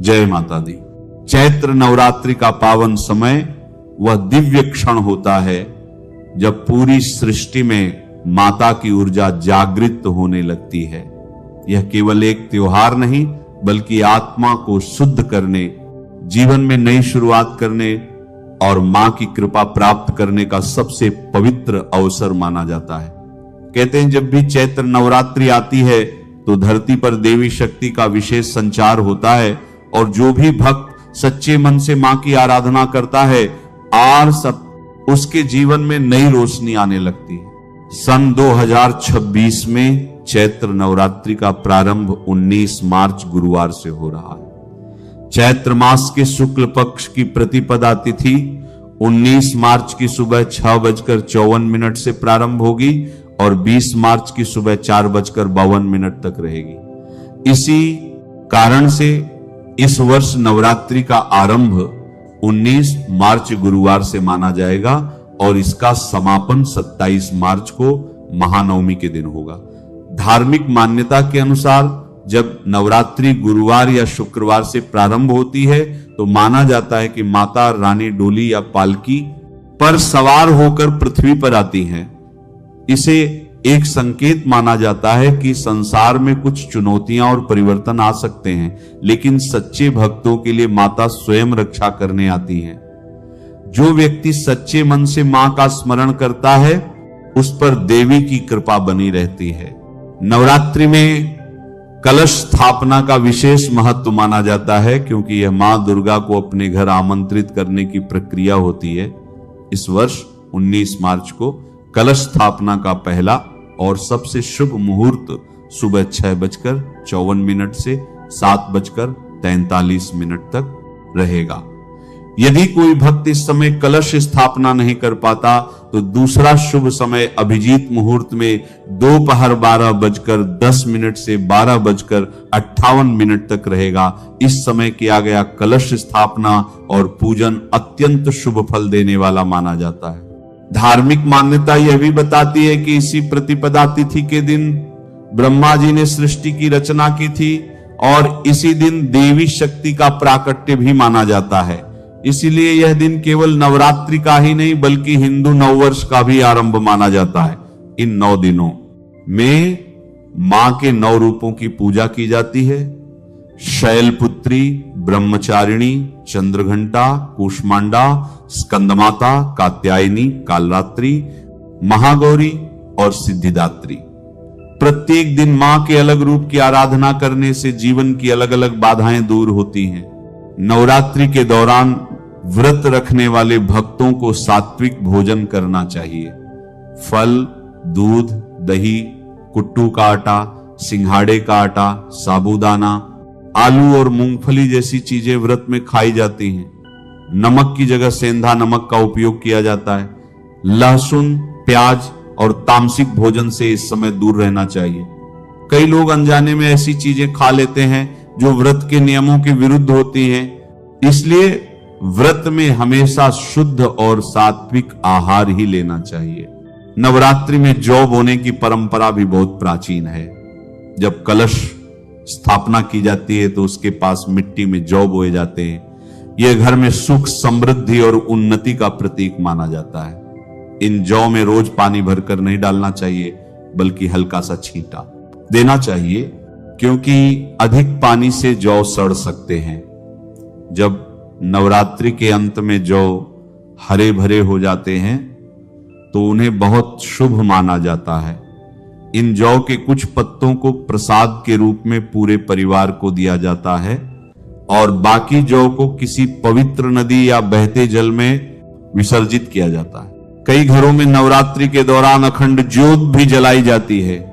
जय माता दी। चैत्र नवरात्रि का पावन समय वह दिव्य क्षण होता है जब पूरी सृष्टि में माता की ऊर्जा जागृत होने लगती है। यह केवल एक त्योहार नहीं बल्कि आत्मा को शुद्ध करने, जीवन में नई शुरुआत करने और मां की कृपा प्राप्त करने का सबसे पवित्र अवसर माना जाता है। कहते हैं जब भी चैत्र नवरात्रि आती है तो धरती पर देवी शक्ति का विशेष संचार होता है और जो भी भक्त सच्चे मन से मां की आराधना करता है उसके जीवन में नई रोशनी आने लगती है। सन 2026 में चैत्र नवरात्रि का प्रारंभ 19 मार्च गुरुवार से हो रहा है। चैत्र मास के शुक्ल पक्ष की प्रतिपदा तिथि 19 मार्च की सुबह 6:54 से प्रारंभ होगी और 20 मार्च की सुबह 4:52 तक रहेगी। इसी कारण से इस वर्ष नवरात्रि का आरंभ 19 मार्च गुरुवार से माना जाएगा और इसका समापन 27 मार्च को महानवमी के दिन होगा। धार्मिक मान्यता के अनुसार जब नवरात्रि गुरुवार या शुक्रवार से प्रारंभ होती है तो माना जाता है कि माता रानी डोली या पालकी पर सवार होकर पृथ्वी पर आती हैं। इसे एक संकेत माना जाता है कि संसार में कुछ चुनौतियां और परिवर्तन आ सकते हैं, लेकिन सच्चे भक्तों के लिए माता स्वयं रक्षा करने आती हैं। जो व्यक्ति सच्चे मन से मां का स्मरण करता है उस पर देवी की कृपा बनी रहती है। नवरात्रि में कलश स्थापना का विशेष महत्व माना जाता है क्योंकि यह मां दुर्गा को अपने घर आमंत्रित करने की प्रक्रिया होती है। इस वर्ष 19 मार्च को कलश स्थापना का पहला और सबसे शुभ मुहूर्त सुबह 6:54 से 7:43 तक रहेगा। यदि कोई भक्त इस समय कलश स्थापना नहीं कर पाता तो दूसरा शुभ समय अभिजीत मुहूर्त में दोपहर 12:10 से 12:58 तक रहेगा। इस समय किया गया कलश स्थापना और पूजन अत्यंत शुभ फल देने वाला माना जाता है। धार्मिक मान्यता यह भी बताती है कि इसी प्रतिपदा तिथि के दिन ब्रह्मा जी ने सृष्टि की रचना की थी और इसी दिन देवी शक्ति का प्राकट्य भी माना जाता है। इसीलिए यह दिन केवल नवरात्रि का ही नहीं बल्कि हिंदू नववर्ष का भी आरंभ माना जाता है। इन 9 दिनों में मां के 9 रूपों की पूजा की जाती है। शैलपुत्री, ब्रह्मचारिणी, चंद्रघंटा, कूष्मांडा, स्कंदमाता, कात्यायनी, कालरात्रि, महागौरी और सिद्धिदात्री। प्रत्येक दिन मां के अलग रूप की आराधना करने से जीवन की अलग अलग बाधाएं दूर होती हैं। नवरात्रि के दौरान व्रत रखने वाले भक्तों को सात्विक भोजन करना चाहिए। फल, दूध, दही, कुट्टू का आटा, सिंघाड़े का आटा, साबूदाना, आलू और मूंगफली जैसी चीजें व्रत में खाई जाती हैं। नमक की जगह सेंधा नमक का उपयोग किया जाता है। लहसुन, प्याज और तामसिक भोजन से इस समय दूर रहना चाहिए। कई लोग अनजाने में ऐसी चीजें खा लेते हैं जो व्रत के नियमों के विरुद्ध होती हैं। इसलिए व्रत में हमेशा शुद्ध और सात्विक आहार ही लेना चाहिए। नवरात्रि में जौ बोने की परंपरा भी बहुत प्राचीन है। जब कलश स्थापना की जाती है तो उसके पास मिट्टी में जौ बोए जाते हैं। यह घर में सुख, समृद्धि और उन्नति का प्रतीक माना जाता है। इन जौ में रोज पानी भरकर नहीं डालना चाहिए बल्कि हल्का सा छींटा देना चाहिए क्योंकि अधिक पानी से जौ सड़ सकते हैं। जब नवरात्रि के अंत में जौ हरे भरे हो जाते हैं तो उन्हें बहुत शुभ माना जाता है। इन जौ के कुछ पत्तों को प्रसाद के रूप में पूरे परिवार को दिया जाता है और बाकी जौ को किसी पवित्र नदी या बहते जल में विसर्जित किया जाता है। कई घरों में नवरात्रि के दौरान अखंड ज्योत भी जलाई जाती है।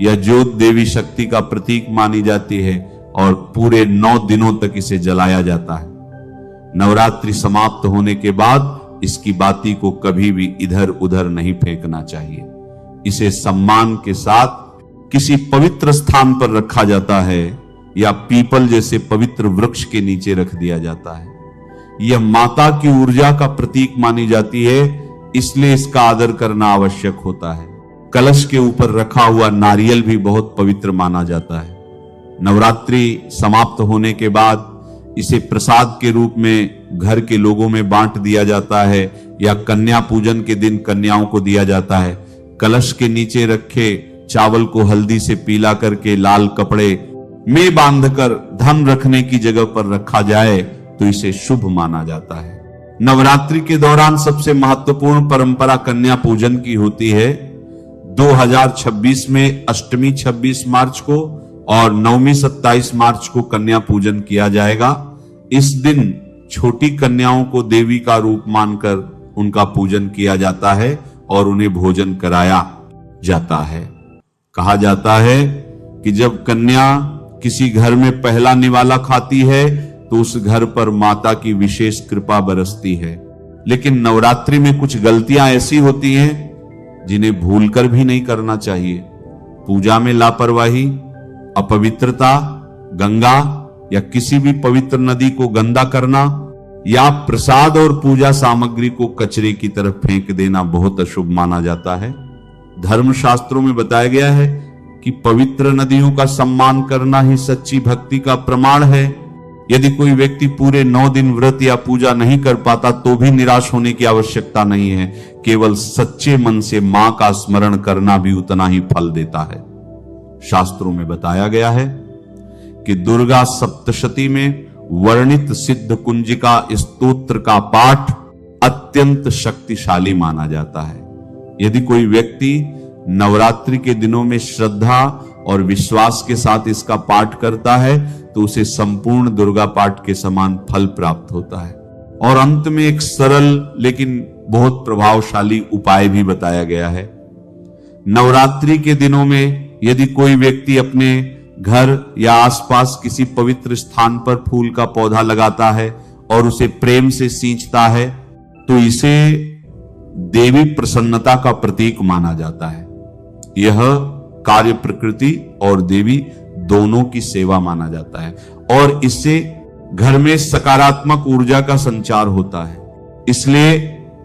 यह ज्योत देवी शक्ति का प्रतीक मानी जाती है और पूरे 9 दिनों तक इसे जलाया जाता है। नवरात्रि समाप्त होने के बाद इसकी बाती को कभी भी इधर उधर नहीं फेंकना चाहिए। इसे सम्मान के साथ किसी पवित्र स्थान पर रखा जाता है या पीपल जैसे पवित्र वृक्ष के नीचे रख दिया जाता है। यह माता की ऊर्जा का प्रतीक मानी जाती है, इसलिए इसका आदर करना आवश्यक होता है। कलश के ऊपर रखा हुआ नारियल भी बहुत पवित्र माना जाता है। नवरात्रि समाप्त होने के बाद इसे प्रसाद के रूप में घर के लोगों में बांट दिया जाता है या कन्या पूजन के दिन कन्याओं को दिया जाता है। कलश के नीचे रखे चावल को हल्दी से पीला करके लाल कपड़े में बांधकर धन रखने की जगह पर रखा जाए तो इसे शुभ माना जाता है। नवरात्रि के दौरान सबसे महत्वपूर्ण परंपरा कन्या पूजन की होती है। 2026 में अष्टमी 26 मार्च को और नवमी 27 मार्च को कन्या पूजन किया जाएगा। इस दिन छोटी कन्याओं को देवी का रूप मानकर उनका पूजन किया जाता है और उन्हें भोजन कराया जाता है। कहा जाता है कि जब कन्या किसी घर में पहला निवाला खाती है तो उस घर पर माता की विशेष कृपा बरसती है। लेकिन नवरात्रि में कुछ गलतियां ऐसी होती हैं जिन्हें भूलकर भी नहीं करना चाहिए। पूजा में लापरवाही, अपवित्रता, गंगा या किसी भी पवित्र नदी को गंदा करना या प्रसाद और पूजा सामग्री को कचरे की तरफ फेंक देना बहुत अशुभ माना जाता है। धर्मशास्त्रों में बताया गया है कि पवित्र नदियों का सम्मान करना ही सच्ची भक्ति का प्रमाण है। यदि कोई व्यक्ति पूरे 9 दिन व्रत या पूजा नहीं कर पाता तो भी निराश होने की आवश्यकता नहीं है। केवल सच्चे मन से मां का स्मरण करना भी उतना ही फल देता है। शास्त्रों में बताया गया है कि दुर्गा सप्तशती में वर्णित सिद्ध कुंजिका स्तोत्र का पाठ अत्यंत शक्तिशाली माना जाता है। यदि कोई व्यक्ति नवरात्रि के दिनों में श्रद्धा और विश्वास के साथ इसका पाठ करता है तो उसे संपूर्ण दुर्गा पाठ के समान फल प्राप्त होता है। और अंत में एक सरल लेकिन बहुत प्रभावशाली उपाय भी बताया गया है। नवरात्रि के दिनों में यदि कोई व्यक्ति अपने घर या आसपास किसी पवित्र स्थान पर फूल का पौधा लगाता है और उसे प्रेम से सींचता है तो इसे देवी प्रसन्नता का प्रतीक माना जाता है। यह कार्य प्रकृति और देवी दोनों की सेवा माना जाता है और इससे घर में सकारात्मक ऊर्जा का संचार होता है। इसलिए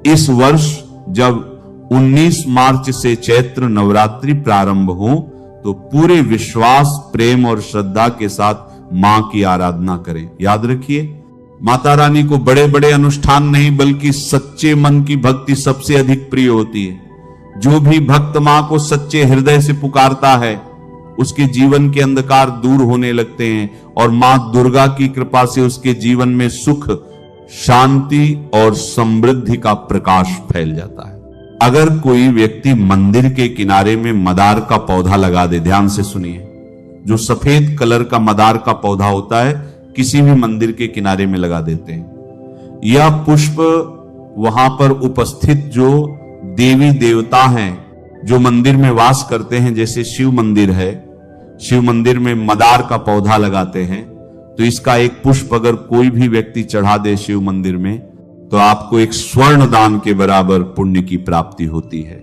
इस वर्ष जब 19 मार्च से चैत्र नवरात्रि प्रारंभ हो तो पूरे विश्वास, प्रेम और श्रद्धा के साथ मां की आराधना करें। याद रखिए, माता रानी को बड़े बड़े अनुष्ठान नहीं बल्कि सच्चे मन की भक्ति सबसे अधिक प्रिय होती है। जो भी भक्त मां को सच्चे हृदय से पुकारता है उसके जीवन के अंधकार दूर होने लगते हैं और मां दुर्गा की कृपा से उसके जीवन में सुख, शांति और समृद्धि का प्रकाश फैल जाता है। अगर कोई व्यक्ति मंदिर के किनारे में मदार का पौधा लगा दे, ध्यान से सुनिए, जो सफेद कलर का मदार का पौधा होता है किसी भी मंदिर के किनारे में लगा देते हैं। यह पुष्प वहां पर उपस्थित जो देवी देवता हैं जो मंदिर में वास करते हैं, जैसे शिव मंदिर है, शिव मंदिर में मदार का पौधा लगाते हैं तो इसका एक पुष्प अगर कोई भी व्यक्ति चढ़ा दे शिव मंदिर में तो आपको एक स्वर्ण दान के बराबर पुण्य की प्राप्ति होती है।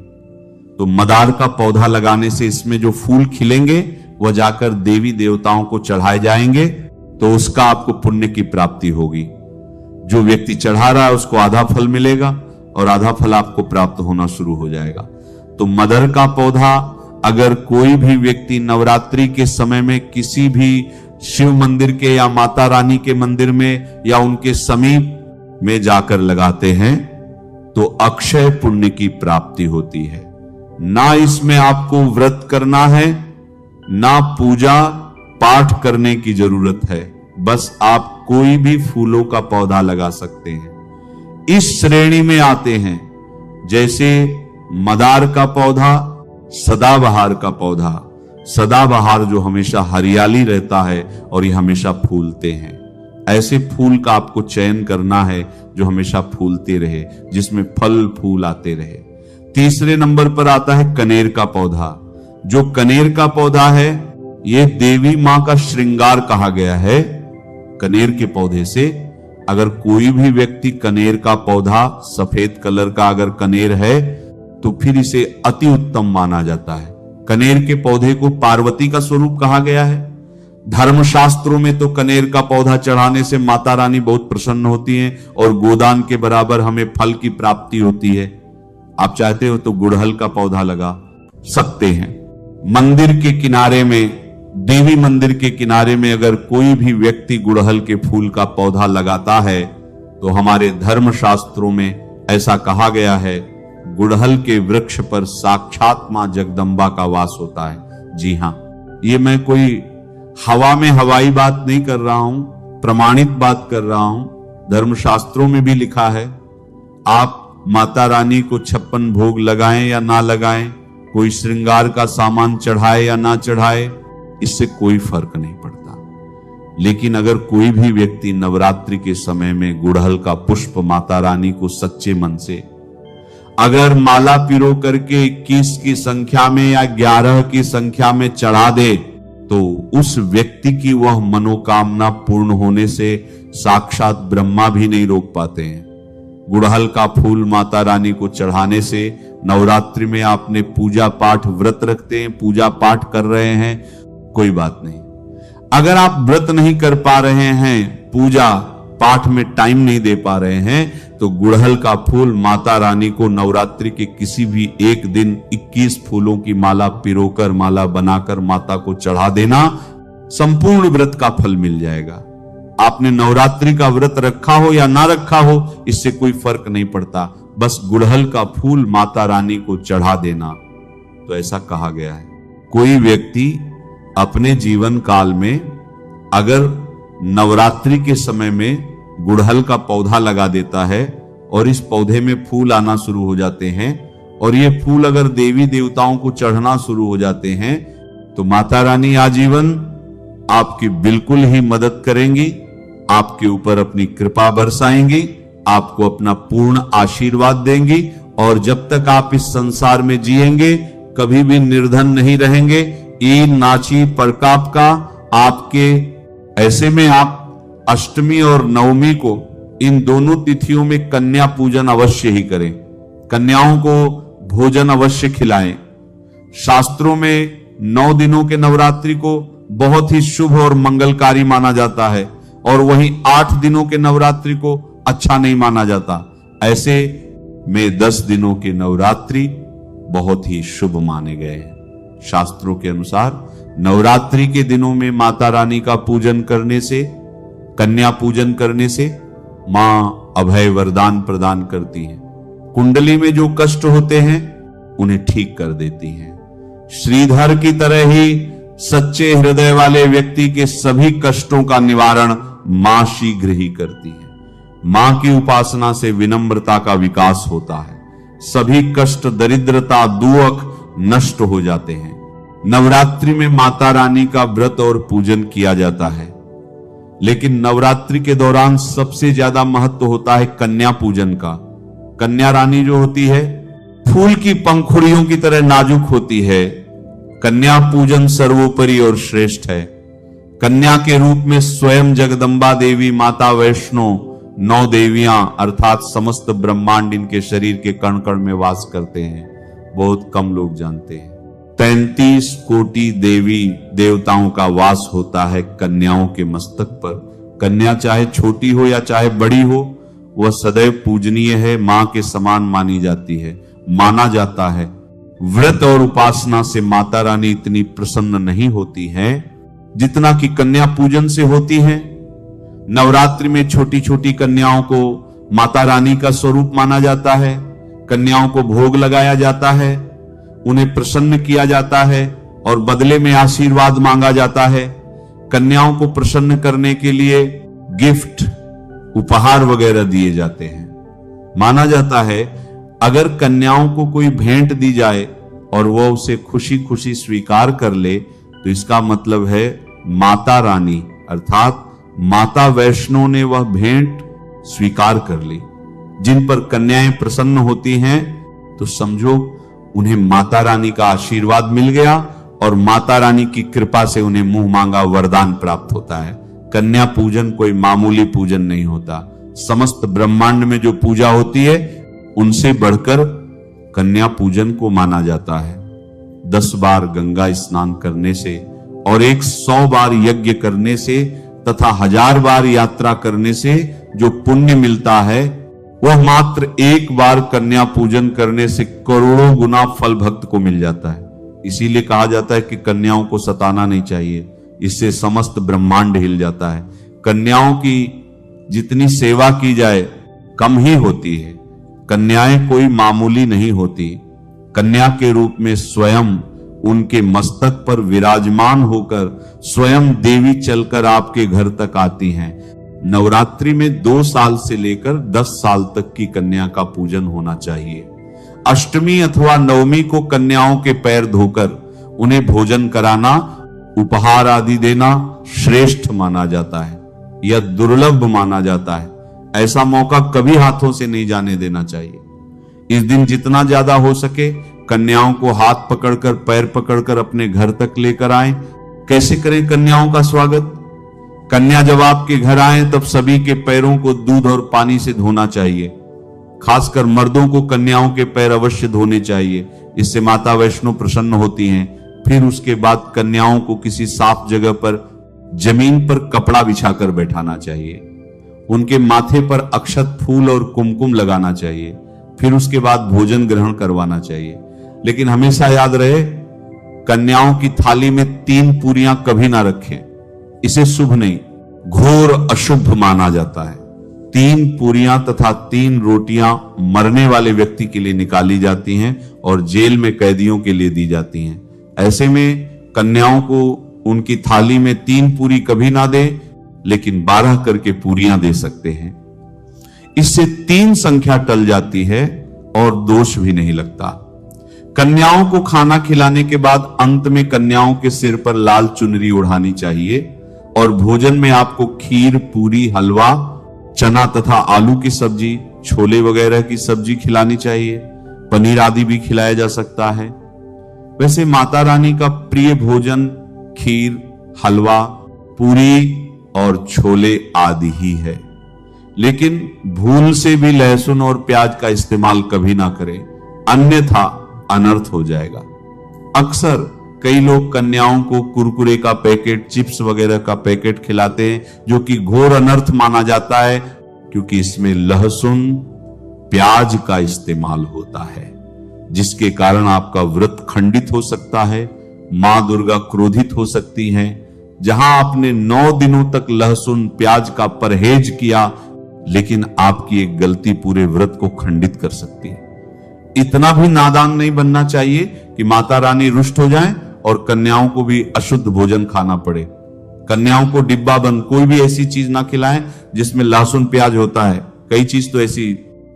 तो मदार का पौधा लगाने से इसमें जो फूल खिलेंगे वह जाकर देवी देवताओं को चढ़ाए जाएंगे तो उसका आपको पुण्य की प्राप्ति होगी। जो व्यक्ति चढ़ा रहा है उसको आधा फल मिलेगा और आधा फल आपको प्राप्त होना शुरू हो जाएगा। तो मदर का पौधा अगर कोई भी व्यक्ति नवरात्रि के समय में किसी भी शिव मंदिर के या माता रानी के मंदिर में या उनके समीप में जाकर लगाते हैं तो अक्षय पुण्य की प्राप्ति होती है। ना इसमें आपको व्रत करना है, ना पूजा पाठ करने की जरूरत है, बस आप कोई भी फूलों का पौधा लगा सकते हैं। इस श्रेणी में आते हैं जैसे मदार का पौधा, सदाबहार का पौधा। सदाबहार जो हमेशा हरियाली रहता है और ये हमेशा फूलते हैं। ऐसे फूल का आपको चयन करना है जो हमेशा फूलते रहे, जिसमें फल फूल आते रहे। तीसरे नंबर पर आता है कनेर का पौधा। जो कनेर का पौधा है ये देवी मां का श्रृंगार कहा गया है। कनेर के पौधे से अगर कोई भी व्यक्ति कनेर का पौधा, सफेद कलर का अगर कनेर है तो फिर इसे अति उत्तम माना जाता है। कनेर के पौधे को पार्वती का स्वरूप कहा गया है। धर्मशास्त्रों में तो कनेर का पौधा चढ़ाने से माता रानी बहुत प्रसन्न होती हैं और गोदान के बराबर हमें फल की प्राप्ति होती है। आप चाहते हो तो गुड़हल का पौधा लगा सकते हैं। मंदिर के किनारे में देवी मंदिर के किनारे में अगर कोई भी व्यक्ति गुड़हल के फूल का पौधा लगाता है तो हमारे धर्म शास्त्रों में ऐसा कहा गया है, गुड़हल के वृक्ष पर साक्षात मां जगदम्बा का वास होता है। जी हां, ये मैं कोई हवा में हवाई बात नहीं कर रहा हूं, प्रमाणित बात कर रहा हूं। धर्मशास्त्रों में भी लिखा है, आप माता रानी को 56 भोग लगाएं या ना लगाएं, कोई श्रृंगार का सामान चढ़ाए या ना चढ़ाए, इससे कोई फर्क नहीं पड़ता। लेकिन अगर कोई भी व्यक्ति नवरात्रि के समय में गुड़हल का पुष्प माता रानी को सच्चे मन से अगर माला पिरो करके 21 की संख्या में या 11 की संख्या में चढ़ा दे तो उस व्यक्ति की वह मनोकामना पूर्ण होने से साक्षात ब्रह्मा भी नहीं रोक पाते हैं। गुड़हल का फूल माता रानी को चढ़ाने से, नवरात्रि में आपने पूजा पाठ व्रत रखते हैं, पूजा पाठ कर रहे हैं, कोई बात नहीं। अगर आप व्रत नहीं कर पा रहे हैं, पूजा पाठ में टाइम नहीं दे पा रहे हैं, तो गुड़हल का फूल माता रानी को नवरात्रि के किसी भी एक दिन 21 फूलों की माला पिरोकर, माला बनाकर माता को चढ़ा देना, संपूर्ण व्रत का फल मिल जाएगा। आपने नवरात्रि का व्रत रखा हो या ना रखा हो, इससे कोई फर्क नहीं पड़ता, बस गुड़हल का फूल माता रानी को चढ़ा देना। तो ऐसा कहा गया है, कोई व्यक्ति अपने जीवन काल में अगर नवरात्रि के समय में गुड़हल का पौधा लगा देता है और इस पौधे में फूल आना शुरू हो जाते हैं और ये फूल अगर देवी देवताओं को चढ़ना शुरू हो जाते हैं, तो माता रानी आजीवन आपकी बिल्कुल ही मदद करेंगी, आपके ऊपर अपनी कृपा बरसाएंगी, आपको अपना पूर्ण आशीर्वाद देंगी। और जब तक आप इस संसार में जिएंगे कभी भी निर्धन नहीं रहेंगे। ई नाची परकाप का आपके, ऐसे में आप अष्टमी और नवमी को, इन दोनों तिथियों में कन्या पूजन अवश्य ही करें, कन्याओं को भोजन अवश्य खिलाएं। शास्त्रों में 9 दिनों के नवरात्रि को बहुत ही शुभ और मंगलकारी माना जाता है और वहीं 8 दिनों के नवरात्रि को अच्छा नहीं माना जाता। ऐसे में 10 दिनों के नवरात्रि बहुत ही शुभ माने गए हैं। शास्त्रों के अनुसार नवरात्रि के दिनों में माता रानी का पूजन करने से, कन्या पूजन करने से मां अभय वरदान प्रदान करती हैं। कुंडली में जो कष्ट होते हैं उन्हें ठीक कर देती हैं। श्रीधर की तरह ही सच्चे हृदय वाले व्यक्ति के सभी कष्टों का निवारण मां शीघ्र ही करती है। मां की उपासना से विनम्रता का विकास होता है, सभी कष्ट, दरिद्रता, दुख नष्ट हो जाते हैं। नवरात्रि में माता रानी का व्रत और पूजन किया जाता है, लेकिन नवरात्रि के दौरान सबसे ज्यादा महत्व होता है कन्या पूजन का। कन्या रानी जो होती है फूल की पंखुड़ियों की तरह नाजुक होती है। कन्या पूजन सर्वोपरि और श्रेष्ठ है। कन्या के रूप में स्वयं जगदम्बा देवी, माता वैष्णो, 9 देवियां अर्थात समस्त ब्रह्मांड इनके शरीर के कण कण में वास करते हैं। बहुत कम लोग जानते हैं 33 कोटि देवी देवताओं का वास होता है कन्याओं के मस्तक पर। कन्या चाहे छोटी हो या चाहे बड़ी हो, वह सदैव पूजनीय है, मां के समान मानी जाती है, माना जाता है। व्रत और उपासना से माता रानी इतनी प्रसन्न नहीं होती है जितना कि कन्या पूजन से होती है। नवरात्रि में छोटी छोटी कन्याओं को माता रानी का स्वरूप माना जाता है। कन्याओं को भोग लगाया जाता है, उन्हें प्रसन्न किया जाता है और बदले में आशीर्वाद मांगा जाता है। कन्याओं को प्रसन्न करने के लिए गिफ्ट, उपहार वगैरह दिए जाते हैं। माना जाता है अगर कन्याओं को कोई भेंट दी जाए और वह उसे खुशी खुशी स्वीकार कर ले तो इसका मतलब है माता रानी अर्थात माता वैष्णो ने वह भेंट स्वीकार कर ली। जिन पर कन्याएं प्रसन्न होती हैं तो समझो उन्हें माता रानी का आशीर्वाद मिल गया और माता रानी की कृपा से उन्हें मुंह मांगा वरदान प्राप्त होता है। कन्या पूजन कोई मामूली पूजन नहीं होता। समस्त ब्रह्मांड में जो पूजा होती है उनसे बढ़कर कन्या पूजन को माना जाता है। 10 बार गंगा स्नान करने से और 100 बार यज्ञ करने से तथा 1000 बार यात्रा करने से जो पुण्य मिलता है वह मात्र 1 बार कन्या पूजन करने से करोड़ों गुना फल भक्त को मिल जाता है। इसीलिए कहा जाता है कि कन्याओं को सताना नहीं चाहिए, इससे समस्त ब्रह्मांड हिल जाता है। कन्याओं की जितनी सेवा की जाए कम ही होती है। कन्याएं कोई मामूली नहीं होती। कन्या के रूप में स्वयं उनके मस्तक पर विराजमान होकर स्वयं देवी चलकर आपके घर तक आती हैं। नवरात्रि में 2 साल से लेकर 10 साल तक की कन्या का पूजन होना चाहिए। अष्टमी अथवा नवमी को कन्याओं के पैर धोकर उन्हें भोजन कराना, उपहार आदि देना श्रेष्ठ माना जाता है या दुर्लभ माना जाता है। ऐसा मौका कभी हाथों से नहीं जाने देना चाहिए। इस दिन जितना ज्यादा हो सके कन्याओं को हाथ पकड़कर, पैर पकड़कर अपने घर तक लेकर आएं। कैसे करें कन्याओं का स्वागत? कन्या जब आपके घर आए तब सभी के पैरों को दूध और पानी से धोना चाहिए। खासकर मर्दों को कन्याओं के पैर अवश्य धोने चाहिए, इससे माता वैष्णो प्रसन्न होती हैं। फिर उसके बाद कन्याओं को किसी साफ जगह पर जमीन पर कपड़ा बिछाकर बैठाना चाहिए। उनके माथे पर अक्षत, फूल और कुमकुम लगाना चाहिए। फिर उसके बाद भोजन ग्रहण करवाना चाहिए। लेकिन हमेशा याद रहे, कन्याओं की थाली में 3 पूरियां कभी ना रखें, इसे शुभ नहीं, घोर अशुभ माना जाता है। 3 पूरियां तथा 3 रोटियां मरने वाले व्यक्ति के लिए निकाली जाती हैं और जेल में कैदियों के लिए दी जाती हैं। ऐसे में कन्याओं को उनकी थाली में 3 पूरी कभी ना दे, लेकिन 12 करके पूरियां दे सकते हैं। इससे 3 संख्या टल जाती है और दोष भी नहीं लगता। कन्याओं को खाना खिलाने के बाद अंत में कन्याओं के सिर पर लाल चुनरी उड़ानी चाहिए और भोजन में आपको खीर, पूरी, हलवा, चना तथा आलू की सब्जी, छोले वगैरह की सब्जी खिलानी चाहिए। पनीर आदि भी खिलाया जा सकता है। वैसे माता रानी का प्रिय भोजन खीर, हलवा, पूरी और छोले आदि ही है। लेकिन भूल से भी लहसुन और प्याज का इस्तेमाल कभी ना करें, अन्यथा अनर्थ हो जाएगा। अक्सर कई लोग कन्याओं को कुरकुरे का पैकेट, चिप्स वगैरह का पैकेट खिलाते हैं, जो कि घोर अनर्थ माना जाता है, क्योंकि इसमें लहसुन, प्याज का इस्तेमाल होता है, जिसके कारण आपका व्रत खंडित हो सकता है। मां दुर्गा क्रोधित हो सकती हैं। जहां आपने 9 दिनों तक लहसुन, प्याज का परहेज किया, लेकिन आपकी एक गलती पूरे व्रत को खंडित कर सकती है। इतना भी नादान नहीं बनना चाहिए कि माता रानी रुष्ट हो जाएं और कन्याओं को भी अशुद्ध भोजन खाना पड़े। कन्याओं को डिब्बा बंद कोई भी ऐसी चीज ना खिलाएं जिसमें लहसुन प्याज होता है। कई चीज तो ऐसी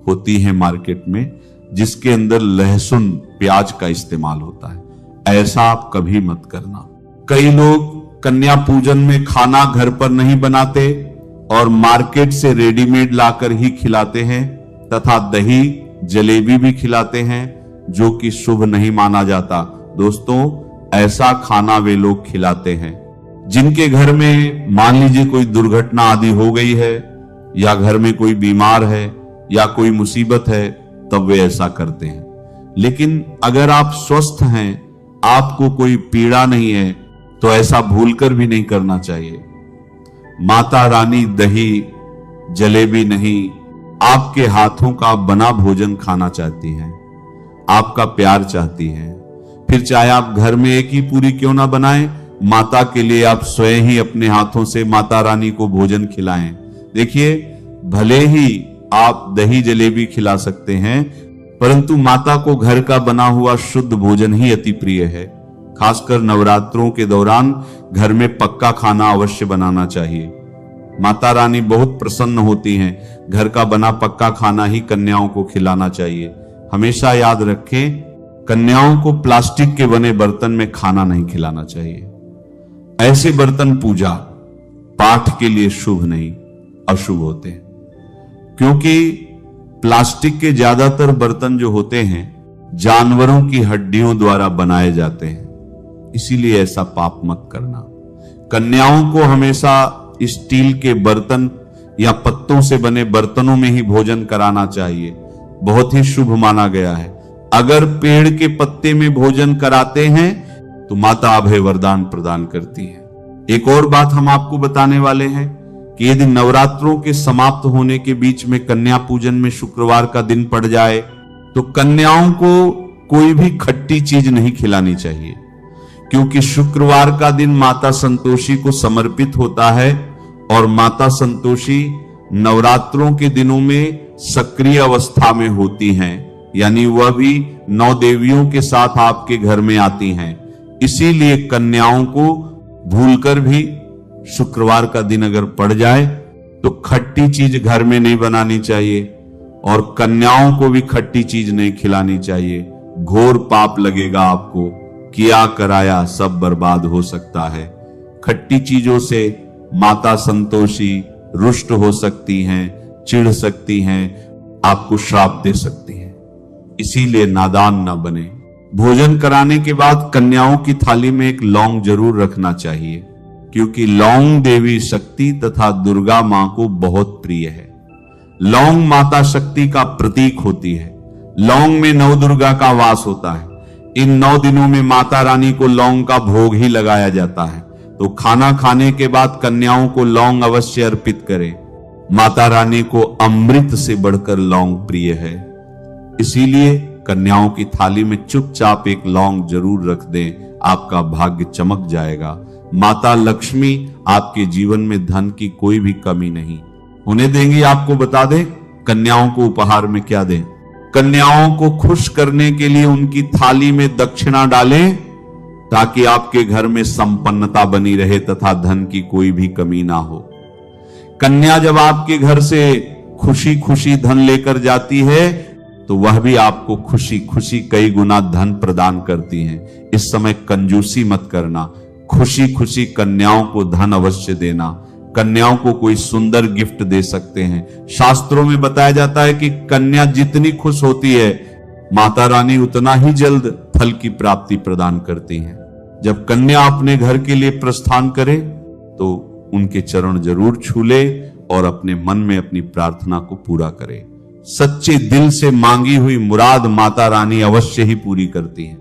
होती है मार्केट में जिसके अंदर लहसुन प्याज का इस्तेमाल होता है। ऐसा आप कभी मत करना। कई लोग कन्या पूजन में खाना घर पर नहीं बनाते और मार्केट से रेडीमेड लाकर ही खिलाते हैं तथा दही, जलेबी भी खिलाते हैं, जो कि शुभ नहीं माना जाता। दोस्तों, ऐसा खाना वे लोग खिलाते हैं जिनके घर में मान लीजिए कोई दुर्घटना आदि हो गई है, या घर में कोई बीमार है, या कोई मुसीबत है, तब वे ऐसा करते हैं। लेकिन अगर आप स्वस्थ हैं, आपको कोई पीड़ा नहीं है, तो ऐसा भूलकर भी नहीं करना चाहिए। माता रानी दही, जलेबी नहीं, आपके हाथों का बना भोजन खाना चाहती हैं, आपका प्यार चाहती हैं। फिर चाहे आप घर में एक ही पूरी क्यों ना बनाएं, माता के लिए आप स्वयं ही अपने हाथों से माता रानी को भोजन खिलाएं। देखिए, भले ही आप दही जलेबी खिला सकते हैं, परंतु माता को घर का बना हुआ शुद्ध भोजन ही अति प्रिय है। खासकर नवरात्रों के दौरान घर में पक्का खाना अवश्य बनाना चाहिए। माता रानी बहुत प्रसन्न होती हैं। घर का बना पक्का खाना ही कन्याओं को खिलाना चाहिए। हमेशा याद रखें, कन्याओं को प्लास्टिक के बने बर्तन में खाना नहीं खिलाना चाहिए। ऐसे बर्तन पूजा पाठ के लिए शुभ नहीं, अशुभ होते हैं, क्योंकि प्लास्टिक के ज्यादातर बर्तन जो होते हैं जानवरों की हड्डियों द्वारा बनाए जाते हैं। इसीलिए ऐसा पाप मत करना। कन्याओं को हमेशा स्टील के बर्तन या पत्तों से बने बर्तनों में ही भोजन कराना चाहिए, बहुत ही शुभ माना गया है। अगर पेड़ के पत्ते में भोजन कराते हैं तो माता अभय वरदान प्रदान करती है। एक और बात हम आपको बताने वाले हैं कि यदि नवरात्रों के समाप्त होने के बीच में कन्या पूजन में शुक्रवार का दिन पड़ जाए तो कन्याओं को कोई भी खट्टी चीज नहीं खिलानी चाहिए। क्योंकि शुक्रवार का दिन माता संतोषी को समर्पित होता है और माता संतोषी नवरात्रों के दिनों में सक्रिय अवस्था में होती हैं, यानी वह भी 9 देवियों के साथ आपके घर में आती हैं। इसीलिए कन्याओं को भूलकर भी शुक्रवार का दिन अगर पड़ जाए तो खट्टी चीज घर में नहीं बनानी चाहिए और कन्याओं को भी खट्टी चीज नहीं खिलानी चाहिए। घोर पाप लगेगा आपको, किया कराया सब बर्बाद हो सकता है। खट्टी चीजों से माता संतोषी रुष्ट हो सकती हैं, चिढ़ सकती हैं, आपको श्राप दे सकती हैं। इसीलिए नादान ना बने। भोजन कराने के बाद कन्याओं की थाली में एक लौंग जरूर रखना चाहिए, क्योंकि लौंग देवी शक्ति तथा दुर्गा मां को बहुत प्रिय है। लौंग माता शक्ति का प्रतीक होती है। लौंग में नवदुर्गा का वास होता है। इन 9 दिनों में माता रानी को लौंग का भोग ही लगाया जाता है। तो खाना खाने के बाद कन्याओं को लौंग अवश्य अर्पित करें। माता रानी को अमृत से बढ़कर लौंग प्रिय है, इसीलिए कन्याओं की थाली में चुपचाप एक लौंग जरूर रख दें, आपका भाग्य चमक जाएगा। माता लक्ष्मी आपके जीवन में धन की कोई भी कमी नहीं होने देंगी। आपको बता दें कन्याओं को उपहार में क्या दें। कन्याओं को खुश करने के लिए उनकी थाली में दक्षिणा डालें, ताकि आपके घर में संपन्नता बनी रहे तथा धन की कोई भी कमी ना हो। कन्या जब आपके घर से खुशी खुशी धन लेकर जाती है तो वह भी आपको खुशी खुशी कई गुना धन प्रदान करती हैं। इस समय कंजूसी मत करना, खुशी खुशी कन्याओं को धन अवश्य देना। कन्याओं को कोई सुंदर गिफ्ट दे सकते हैं। शास्त्रों में बताया जाता है कि कन्या जितनी खुश होती है माता रानी उतना ही जल्द फल की प्राप्ति प्रदान करती हैं। जब कन्या अपने घर के लिए प्रस्थान करे तो उनके चरण जरूर छू ले और अपने मन में अपनी प्रार्थना को पूरा करे। सच्चे दिल से मांगी हुई मुराद माता रानी अवश्य ही पूरी करती हैं।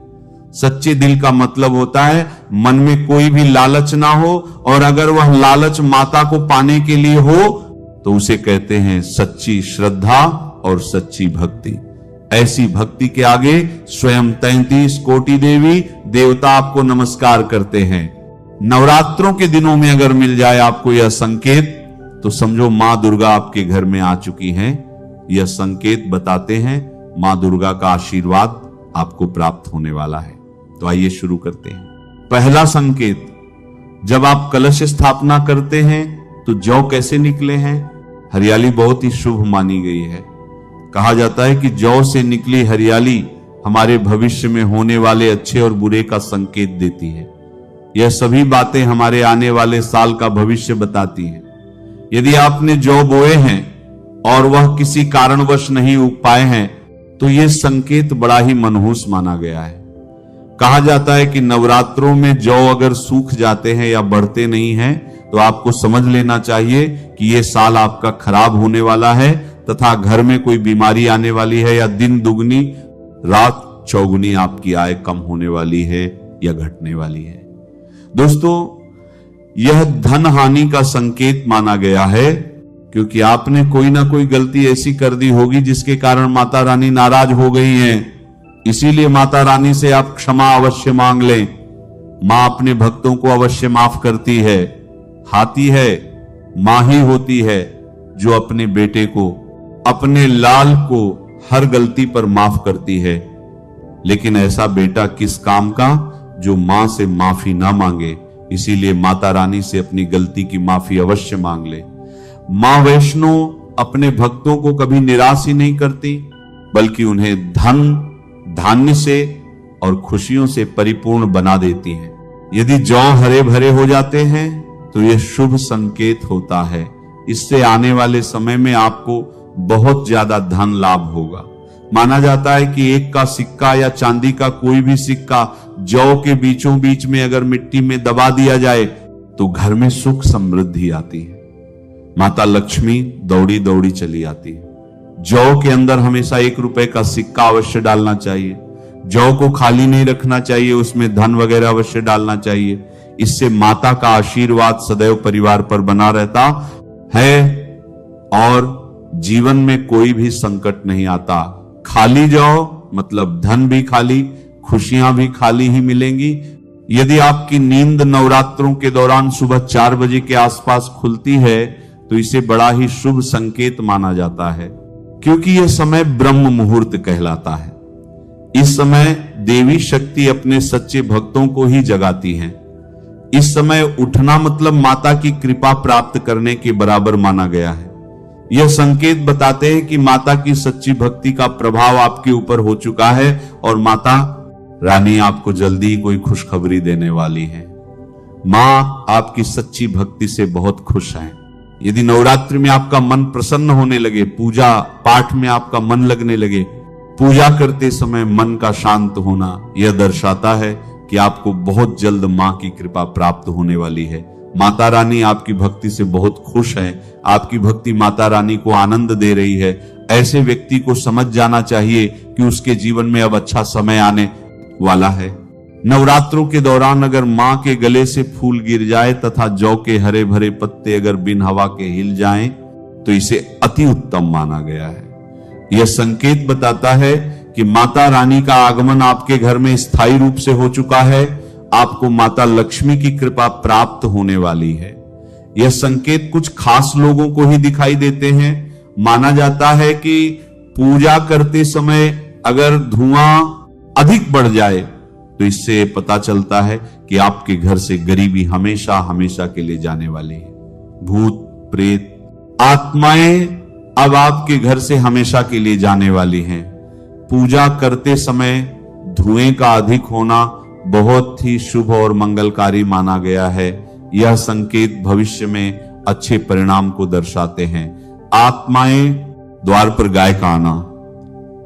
सच्चे दिल का मतलब होता है मन में कोई भी लालच ना हो, और अगर वह लालच माता को पाने के लिए हो तो उसे कहते हैं सच्ची श्रद्धा और सच्ची भक्ति। ऐसी भक्ति के आगे स्वयं 33 कोटि देवी देवता आपको नमस्कार करते हैं। नवरात्रों के दिनों में अगर मिल जाए आपको यह संकेत तो समझो मां दुर्गा आपके घर में आ चुकी हैं। यह संकेत बताते हैं मां दुर्गा का आशीर्वाद आपको प्राप्त होने वाला है। तो आइए शुरू करते हैं। पहला संकेत, जब आप कलश स्थापना करते हैं तो जौ कैसे निकले हैं? हरियाली बहुत ही शुभ मानी गई है। कहा जाता है कि जौ से निकली हरियाली हमारे भविष्य में होने वाले अच्छे और बुरे का संकेत देती है। यह सभी बातें हमारे आने वाले साल का भविष्य बताती हैं। यदि आपने जौ बोए हैं और वह किसी कारणवश नहीं उग पाए हैं तो यह संकेत बड़ा ही मनहूस माना गया है। कहा जाता है कि नवरात्रों में जौ अगर सूख जाते हैं या बढ़ते नहीं हैं तो आपको समझ लेना चाहिए कि यह साल आपका खराब होने वाला है तथा घर में कोई बीमारी आने वाली है, या दिन दुगनी रात चौगुनी आपकी आय कम होने वाली है या घटने वाली है। दोस्तों, यह धन हानि का संकेत माना गया है, क्योंकि आपने कोई ना कोई गलती ऐसी कर दी होगी जिसके कारण माता रानी नाराज हो गई हैं। इसीलिए माता रानी से आप क्षमा अवश्य मांग लें। मां अपने भक्तों को अवश्य माफ करती है। हाथी है, मां ही होती है जो अपने बेटे को, अपने लाल को हर गलती पर माफ करती है। लेकिन ऐसा बेटा किस काम का जो मां से माफी ना मांगे। इसीलिए माता रानी से अपनी गलती की माफी अवश्य मांग ले। मां वैष्णो अपने भक्तों को कभी निराश ही नहीं करती, बल्कि उन्हें धन धान्य से और खुशियों से परिपूर्ण बना देती हैं। यदि जौ हरे भरे हो जाते हैं तो यह शुभ संकेत होता है। इससे आने वाले समय में आपको बहुत ज्यादा धन लाभ होगा। माना जाता है कि एक का सिक्का या चांदी का कोई भी सिक्का जौ के बीचों बीच में अगर मिट्टी में दबा दिया जाए तो घर में सुख समृद्धि आती है। माता लक्ष्मी दौड़ी दौड़ी चली आती है। जौ के अंदर हमेशा 1 रुपए का सिक्का अवश्य डालना चाहिए। जौ को खाली नहीं रखना चाहिए, उसमें धन वगैरह अवश्य डालना चाहिए। इससे माता का आशीर्वाद सदैव परिवार पर बना रहता है और जीवन में कोई भी संकट नहीं आता। खाली जौ मतलब धन भी खाली, खुशियां भी खाली ही मिलेंगी, यदि आपकी नींद नवरात्रों के दौरान सुबह 4 बजे के आसपास खुलती है तो इसे बड़ा ही शुभ संकेत माना जाता है, क्योंकि यह समय ब्रह्म मुहूर्त कहलाता है। इस समय देवी शक्ति अपने सच्चे भक्तों को ही जगाती हैं। इस समय उठना मतलब माता की कृपा प्राप्त करने के बराबर माना गया है। यह संकेत बताते हैं कि माता की सच्ची भक्ति का प्रभाव आपके ऊपर हो चुका है और माता रानी आपको जल्दी ही कोई खुशखबरी देने वाली है। मां आपकी सच्ची भक्ति से बहुत खुश है। यदि नवरात्रि में आपका मन प्रसन्न होने लगे, पूजा पाठ में आपका मन लगने लगे, पूजा करते समय मन का शांत होना, यह दर्शाता है कि आपको बहुत जल्द मां की कृपा प्राप्त होने वाली है। माता रानी आपकी भक्ति से बहुत खुश है। आपकी भक्ति माता रानी को आनंद दे रही है। ऐसे व्यक्ति को समझ जाना चाहिए कि उसके जीवन में अब अच्छा समय आने वाला है। नवरात्रों के दौरान अगर मां के गले से फूल गिर जाए तथा जौ के हरे भरे पत्ते अगर बिन हवा के हिल जाएं तो इसे अति उत्तम माना गया है। यह संकेत बताता है कि माता रानी का आगमन आपके घर में स्थायी रूप से हो चुका है। आपको माता लक्ष्मी की कृपा प्राप्त होने वाली है। यह संकेत कुछ खास लोगों को ही दिखाई देते हैं। माना जाता है कि पूजा करते समय अगर धुआं अधिक बढ़ जाए तो इससे पता चलता है कि आपके घर से गरीबी हमेशा हमेशा के लिए जाने वाली है। भूत प्रेत आत्माएं अब आपके घर से हमेशा के लिए जाने वाली हैं। पूजा करते समय धुएं का अधिक होना बहुत ही शुभ और मंगलकारी माना गया है। यह संकेत भविष्य में अच्छे परिणाम को दर्शाते हैं। आत्माएं द्वार पर गाय का आना,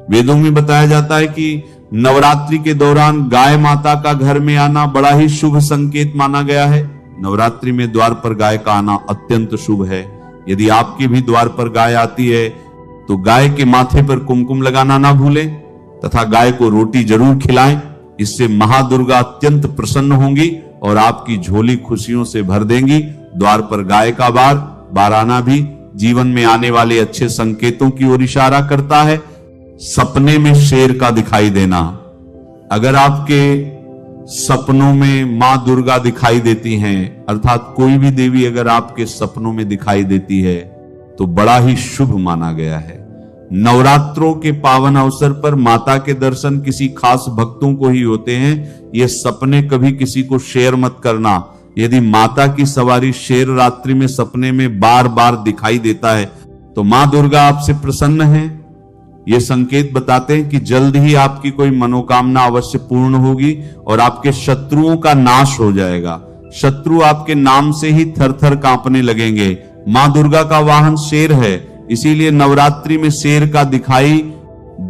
वेदों में बताया जाता है कि नवरात्रि के दौरान गाय माता का घर में आना बड़ा ही शुभ संकेत माना गया है। नवरात्रि में द्वार पर गाय का आना अत्यंत शुभ है। यदि आपके भी द्वार पर गाय आती है तो गाय के माथे पर कुमकुम लगाना ना भूलें तथा गाय को रोटी जरूर खिलाएं। इससे महादुर्गा अत्यंत प्रसन्न होंगी और आपकी झोली खुशियों से भर देंगी। द्वार पर गाय का बार आना भी जीवन में आने वाले अच्छे संकेतों की ओर इशारा करता है। सपने में शेर का दिखाई देना, अगर आपके सपनों में मां दुर्गा दिखाई देती हैं, अर्थात कोई भी देवी अगर आपके सपनों में दिखाई देती है तो बड़ा ही शुभ माना गया है। नवरात्रों के पावन अवसर पर माता के दर्शन किसी खास भक्तों को ही होते हैं। ये सपने कभी किसी को शेयर मत करना। यदि माता की सवारी शेर रात्रि में सपने में बार बार दिखाई देता है तो मां दुर्गा आपसे प्रसन्न है। ये संकेत बताते हैं कि जल्द ही आपकी कोई मनोकामना अवश्य पूर्ण होगी और आपके शत्रुओं का नाश हो जाएगा। शत्रु आपके नाम से ही थर-थर कांपने लगेंगे। मां दुर्गा का वाहन शेर है, इसीलिए नवरात्रि में शेर का दिखाई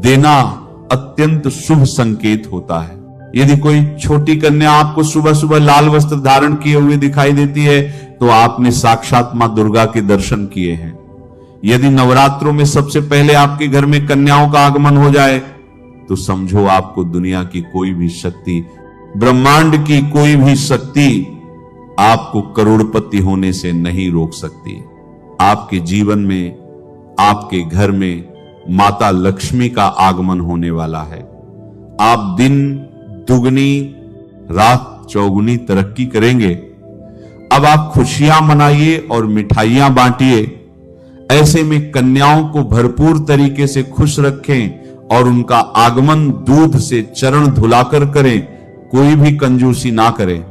देना अत्यंत शुभ संकेत होता है। यदि कोई छोटी कन्या आपको सुबह सुबह लाल वस्त्र धारण किए हुए दिखाई देती है तो आपने साक्षात मां दुर्गा के दर्शन किए हैं। यदि नवरात्रों में सबसे पहले आपके घर में कन्याओं का आगमन हो जाए तो समझो आपको दुनिया की कोई भी शक्ति, ब्रह्मांड की कोई भी शक्ति आपको करोड़पति होने से नहीं रोक सकती। आपके जीवन में, आपके घर में माता लक्ष्मी का आगमन होने वाला है। आप दिन दुगनी रात चौगुनी तरक्की करेंगे। अब आप खुशियां मनाइए और मिठाइयां बांटिए। ऐसे में कन्याओं को भरपूर तरीके से खुश रखें और उनका आगमन दूध से चरण धुलाकर करें। कोई भी कंजूसी ना करें।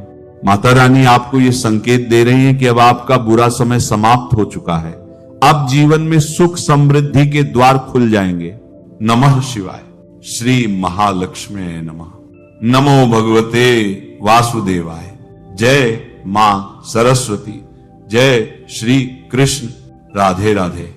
माता रानी आपको यह संकेत दे रही है कि अब आपका बुरा समय समाप्त हो चुका है। अब जीवन में सुख समृद्धि के द्वार खुल जाएंगे। नमः शिवाय। श्री महालक्ष्मी नमः। नमो भगवते वासुदेवाय। जय मां सरस्वती। जय श्री कृष्ण। राधे राधे।